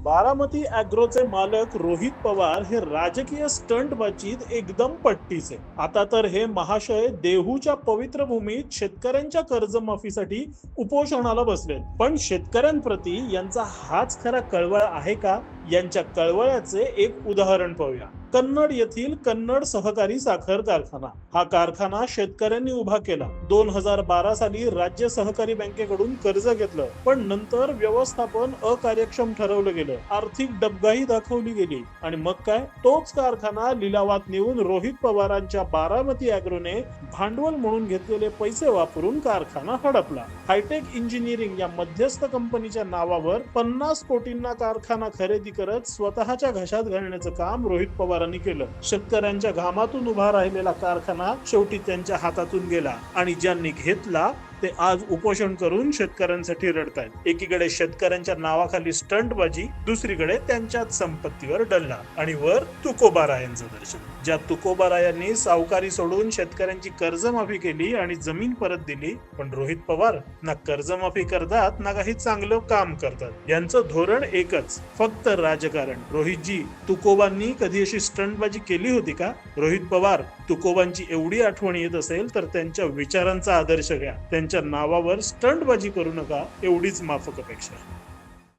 बारामती अॅग्रोचे मालक रोहित पवार हे राजकीय स्टंटबाजीत एकदम पट्टीचे. आता तर हे महाशय देहूच्या पवित्र भूमीत शेतकऱ्यांच्या कर्जमाफीसाठी उपोषणाला बसले. पण शेतकऱ्यांप्रती यांचा हाच खरा कळवळ आहे का? यांच्या कळवळ्याचे एक उदाहरण पाहूया. कन्नड येथील कन्नड सहकारी साखर कारखाना. हा कारखाना शेतकऱ्यांनी उभा केला. 2012 साली राज्य सहकारी बँकेकडून कर्ज घेतलं, पण नंतर व्यवस्थापन अकार्यक्षम ठरवलं गेलं, आर्थिक डबघाई दाखवली गेली आणि मग काय, तोच कारखाना लिलावात नेऊन रोहित पवारांच्या बारामती अॅग्रोने भांडवल म्हणून घेतलेले पैसे वापरून कारखाना हडपला. हायटेक इंजिनिअरिंग या मध्यस्थ कंपनीच्या नावावर 50 कोटींना कारखाना खरेदी करत स्वतःच्या घशात घालण्याचं काम रोहित पवारांनी केलं. शेतकऱ्यांच्या घामातून उभा राहिलेला कारखाना शेवटी त्यांच्या हातातून गेला आणि ज्यांनी घेतला ते आज उपोषण करून शेतकऱ्यांसाठी रडतायत. एकीकडे शेतकऱ्यांच्या नावाखाली स्टंटबाजी, दुसरीकडे त्यांच्याच संपत्तीवर डल्ला आणि वर तुकोबारायांचं दर्शन. ज्या तुकोबारायांनी सावकारी सोडून शेतकऱ्यांची कर्जमाफी केली आणि जमीन परत दिली, पण रोहित पवार ना कर्जमाफी करतात ना काही चांगलं काम करतात. यांचं धोरण एकच, फक्त राजकारण. रोहितजी, तुकोबांनी कधी अशी स्टंटबाजी केली होती का? रोहित पवार, तुकोबांची एवढी आठवण येत असेल तर त्यांच्या विचारांचा आदर्श घ्या. त्यांच्या नावावर स्टंटबाजी करू नका, एवढीच माफक अपेक्षा.